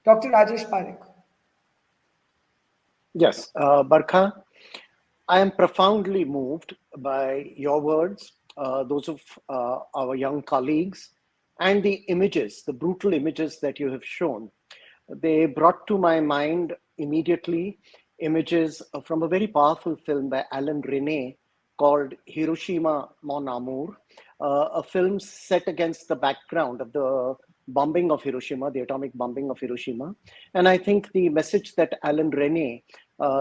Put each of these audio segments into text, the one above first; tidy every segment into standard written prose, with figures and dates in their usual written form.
Dr. Rajesh Parikh. Yes, Barkha, I am profoundly moved by your words, those of our young colleagues, and the images, the brutal images that you have shown. They brought to my mind immediately images from a very powerful film by Alan Rene called Hiroshima Mon Amour, a film set against the background of the bombing of Hiroshima, the atomic bombing of Hiroshima. And I think the message that Alan Rene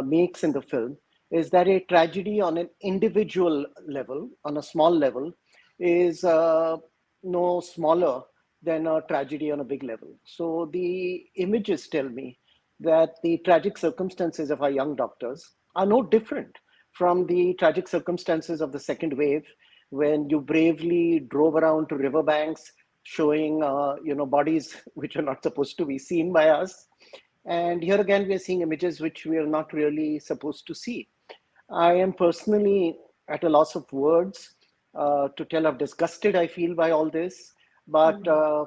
makes in the film is that a tragedy on an individual level, on a small level, is no smaller than a tragedy on a big level. So the images tell me that the tragic circumstances of our young doctors are no different from the tragic circumstances of the second wave, when you bravely drove around to riverbanks showing bodies which are not supposed to be seen by us. And here again, we are seeing images which we are not really supposed to see. I am personally at a loss of words to tell how disgusted I feel by all this. But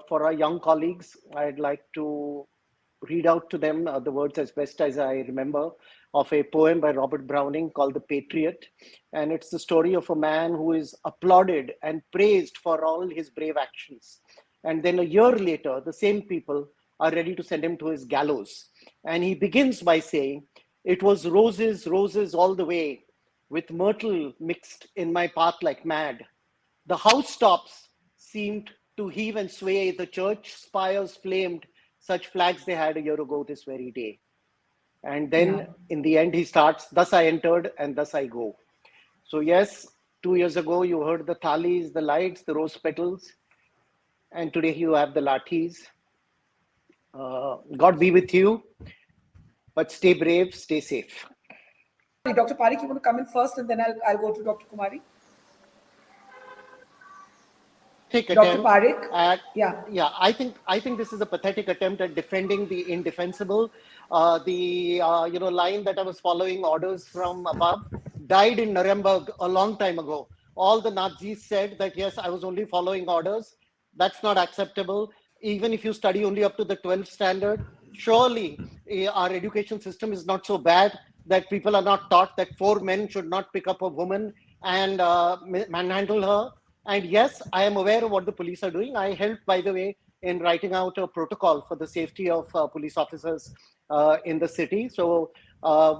for our young colleagues, I'd like to read out to them the words as best as I remember of a poem by Robert Browning called The Patriot. And it's the story of a man who is applauded and praised for all his brave actions. And then a year later, the same people are ready to send him to his gallows. And he begins by saying, "It was roses, roses all the way, with myrtle mixed in my path like mad. The housetops seemed to heave and sway, the church spires flamed, such flags they had a year ago this very day." And then in the end, he starts, "Thus I entered and thus I go." So, yes, 2 years ago, you heard the thalis, the lights, the rose petals, and today you have the lathis. God be with you, but stay brave, stay safe. Dr. Parikh, you want to come in first and then I'll go to Dr. Kumari? Dr. Attempt Parikh? at Yeah. I think this is a pathetic attempt at defending the indefensible. The line that I was following orders from above died in Nuremberg a long time ago. All the Nazis said that yes, I was only following orders. That's not acceptable. Even if you study only up to the 12th standard, surely our education system is not so bad that people are not taught that four men should not pick up a woman and manhandle her. And yes, I am aware of what the police are doing. I helped, by the way, in writing out a protocol for the safety of police officers in the city. So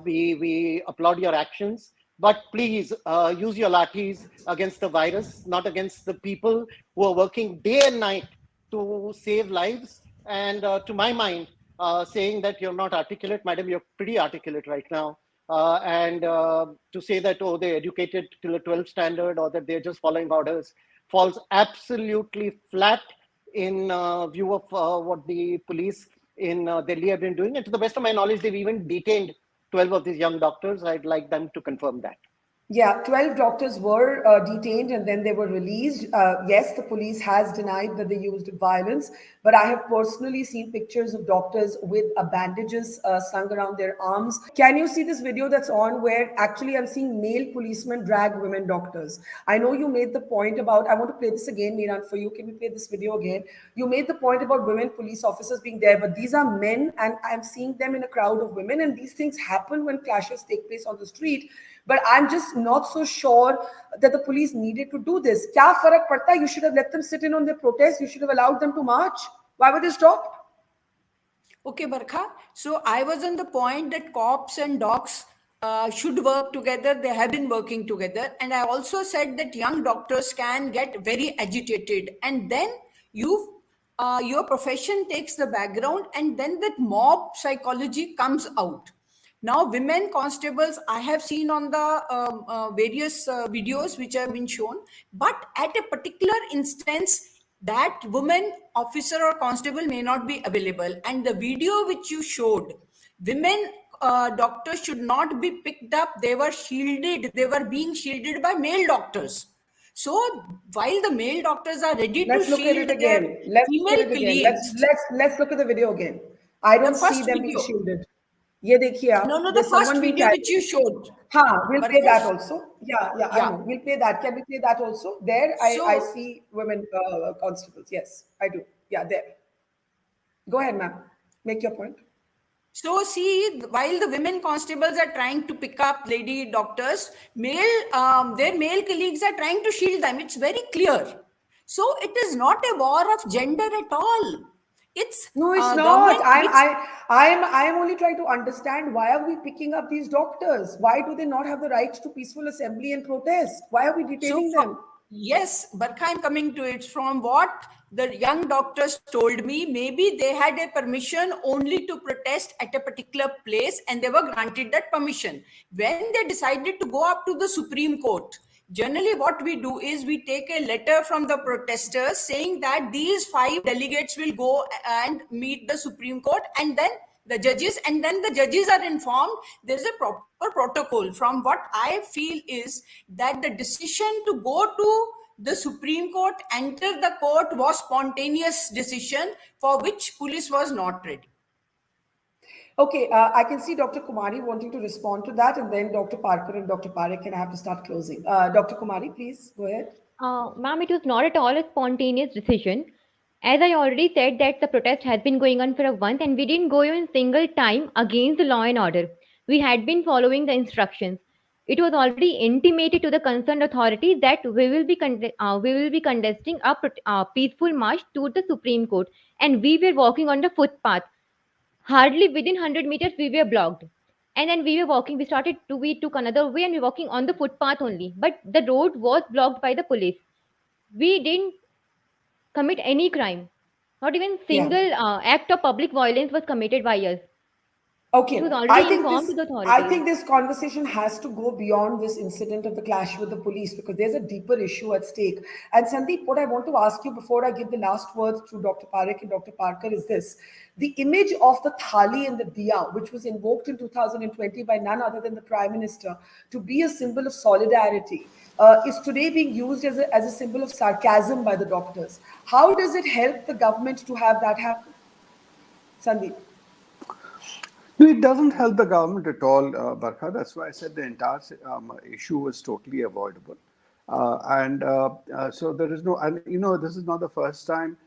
we applaud your actions. But please use your lathis against the virus, not against the people who are working day and night to save lives. And to my mind, saying that you're not articulate, madam, you're pretty articulate right now. And to say that, oh, they're educated till a 12th standard or that they're just following orders falls absolutely flat in view of what the police in Delhi have been doing. And to the best of my knowledge, they've even detained 12 of these young doctors. I'd like them to confirm that. Yeah, 12 doctors were detained and then they were released. Yes, the police has denied that they used violence, but I have personally seen pictures of doctors with bandages slung around their arms. Can you see this video that's on where actually I'm seeing male policemen drag women doctors? I know you made the point about, I want to play this again, Miran, for you. Can we play this video again? You made the point about women police officers being there, but these are men and I'm seeing them in a crowd of women, and these things happen when clashes take place on the street. But I'm just not so sure that the police needed to do this. Kya farak padta? You should have let them sit in on their protest. You should have allowed them to march. Why were they stopped? Okay, Barkha. So I was on the point that cops and docs should work together. They have been working together. And I also said that young doctors can get very agitated. And then your profession takes the background, and then that mob psychology comes out. Now, women constables, I have seen on the various videos which have been shown, but at a particular instance, that woman officer or constable may not be available. And the video which you showed, women doctors should not be picked up. They were shielded. They were being shielded by male doctors. So while the male doctors are ready to shield their female colleagues, Let's look at the video again. I don't see them being shielded. ये देखिए आप. No, the first video which you showed. हाँ, we'll play that also. Yeah, I know. We'll play that. Can we play that also? There, I see women constables. Yes, I do. Yeah, there. Go ahead, ma'am. Make your point. So see, while the women constables are trying to pick up lady doctors, their male colleagues are trying to shield them. It's very clear. So it is not a war of gender at all. It's No, it's not. government which. I am only trying to understand why are we picking up these doctors? Why do they not have the right to peaceful assembly and protest? Why are we So, detaining them? yes, Barkha, I'm coming to it. From what the young doctors told me, maybe they had a permission only to protest at a particular place and they were granted that permission. When they decided to go up to the Supreme Court, generally what we do is we take a letter from the protesters saying that these 5 delegates will go and meet the Supreme Court, and then the judges are informed. There is a proper protocol. From what I feel is that the decision to go to the Supreme Court, enter the court, was spontaneous decision for which police was not ready. Okay, I can see Dr. Kumari wanting to respond to that, and then Dr. Parker and Dr. Parikh, and I have to start closing. Dr. Kumari, please go ahead. Ma'am, it was not at all a spontaneous decision. As I already said that the protest has been going on for a month and we didn't go even single time against the law and order. We had been following the instructions. It was already intimated to the concerned authorities that we will be conducting a peaceful march to the Supreme Court, and we were walking on the footpath. Hardly within 100 meters, we were blocked. And then we were walking, we took another way and we were walking on the footpath only. But the road was blocked by the police. We didn't commit any crime. Not even Yeah. single act of public violence was committed by us. It Okay, was already informed to the I authorities. think this conversation has to go beyond this incident of the clash with the police because there's a deeper issue at stake. And Sandeep, what I want to ask you before I give the last words to Dr. Parikh and Dr. Parker is this. The image of the thali and the diya, which was invoked in 2020 by none other than the Prime Minister to be a symbol of solidarity, is today being used as a symbol of sarcasm by the doctors. How does it help the government to have that happen? Sandeep. It doesn't help the government at all, Barkha. That's why I said the entire issue was totally avoidable. So there is no, and this is not the first time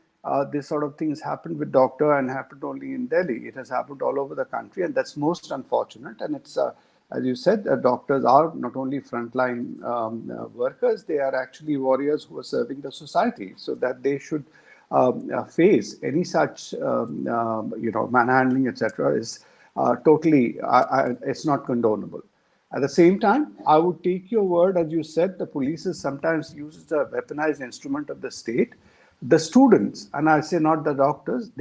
this sort of things happened with doctor and happened only in Delhi. It has happened all over the country, and that's most unfortunate. And it's, as you said, doctors are not only frontline workers; they are actually warriors who are serving the society, so that they should face any such, manhandling, etc. is totally, it's not condonable. At the same time, I would take your word, as you said, the police is sometimes used as a weaponized instrument of the state. The students, and I say not the doctors,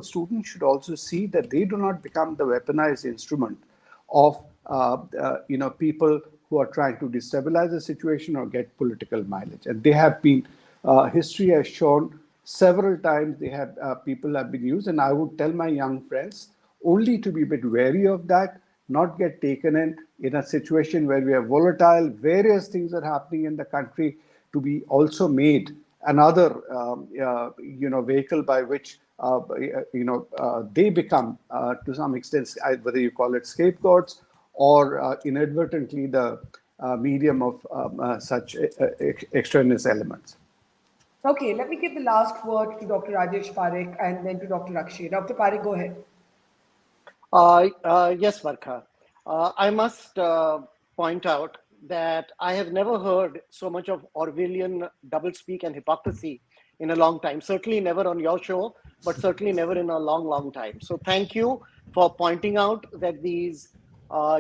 students should also see that they do not become the weaponized instrument of, people who are trying to destabilize the situation or get political mileage. And they have been, history has shown several times people have been used. And I would tell my young friends, only to be a bit wary of that, not get taken in a situation where we are volatile, various things are happening in the country, to be also made another, vehicle by which, they become, to some extent, whether you call it scapegoats or inadvertently the medium of such extraneous elements. Okay, let me give the last word to Dr. Rajesh Parikh and then to Dr. Akshay. Dr. Parikh, go ahead. Yes, Varkha. I must point out that I have never heard so much of Orwellian doublespeak and hypocrisy in a long time. Certainly never on your show, but certainly never in a long, long time. So thank you for pointing out that these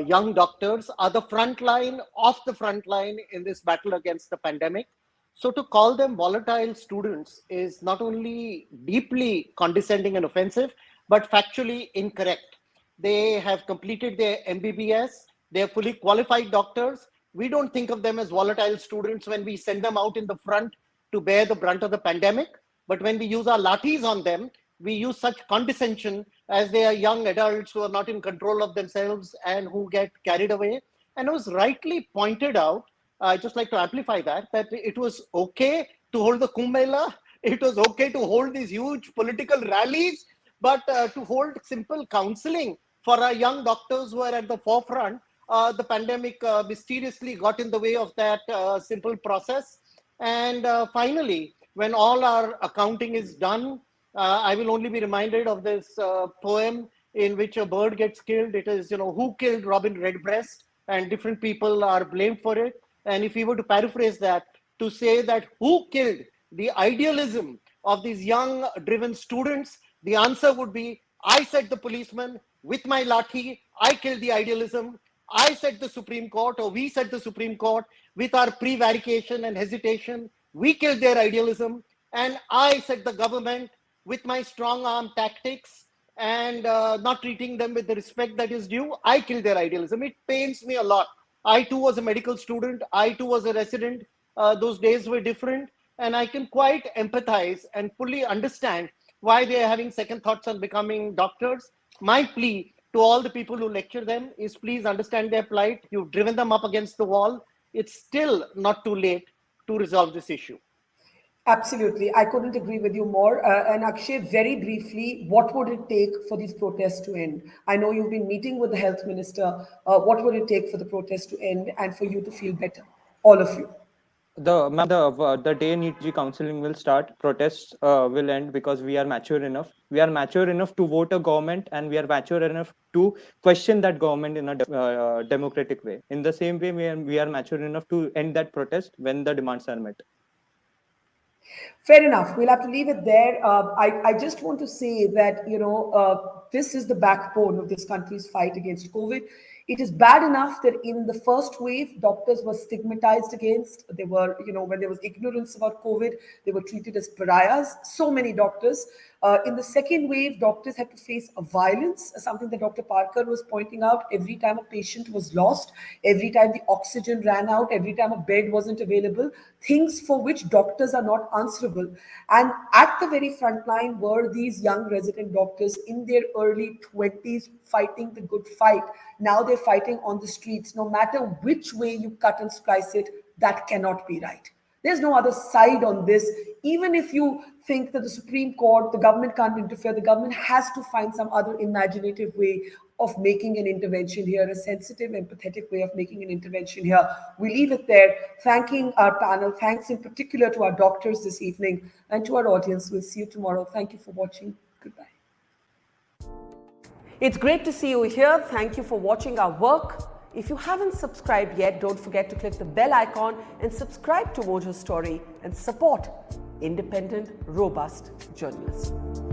young doctors are the front line of the front line in this battle against the pandemic. So to call them volatile students is not only deeply condescending and offensive, but factually incorrect. They have completed their MBBS. They are fully qualified doctors. We don't think of them as volatile students when we send them out in the front to bear the brunt of the pandemic. But when we use our lathis on them, we use such condescension as they are young adults who are not in control of themselves and who get carried away. And it was rightly pointed out, I just like to amplify that it was okay to hold the Kumbh Mela. It was okay to hold these huge political rallies, but to hold simple counseling for our young doctors who are at the forefront, the pandemic mysteriously got in the way of that simple process. And finally, when all our accounting is done, I will only be reminded of this poem in which a bird gets killed. It is, who killed Robin Redbreast, and different people are blamed for it. And if we were to paraphrase that, to say that who killed the idealism of these young driven students, the answer would be, I said the policeman with my lathi, I killed the idealism. I said the Supreme Court, or we said the Supreme Court with our prevarication and hesitation, we killed their idealism. And I said the government with my strong arm tactics and not treating them with the respect that is due, I killed their idealism. It pains me a lot. I too was a medical student. I too was a resident. Those days were different. And I can quite empathize and fully understand why they are having second thoughts on becoming doctors. My plea to all the people who lecture them is, please understand their plight. You've driven them up against the wall. It's still not too late to resolve this issue. Absolutely. I couldn't agree with you more. And Akshay, very briefly, what would it take for these protests to end? I know you've been meeting with the health minister. What would it take for the protests to end and for you to feel better? All of you. The day NEET counseling will start, protests will end, because we are mature enough. We are mature enough to vote a government, and we are mature enough to question that government in a democratic way. In the same way, we are mature enough to end that protest when the demands are met. Fair enough. We'll have to leave it there. I just want to say that, this is the backbone of this country's fight against COVID. It is bad enough that in the first wave, doctors were stigmatized against. They were, when there was ignorance about COVID, they were treated as pariahs. So many doctors. In the second wave, doctors had to face a violence, something that Dr. Parker was pointing out. Every time a patient was lost, every time the oxygen ran out, every time a bed wasn't available, things for which doctors are not answerable. And at the very front line were these young resident doctors in their early 20s fighting the good fight. Now they're fighting on the streets. No matter which way you cut and splice it, that cannot be right. There's no other side on this. Even if you think that the Supreme Court, the government can't interfere, the government has to find some other imaginative way of making an intervention here, a sensitive, empathetic way of making an intervention here. We leave it there, thanking our panel. Thanks in particular to our doctors this evening, and to our audience. We'll see you tomorrow. Thank you for watching. Goodbye. It's great to see you here. Thank you for watching our work. If you haven't subscribed yet, don't forget to click the bell icon and subscribe to Mojo Story and support independent, robust journalism.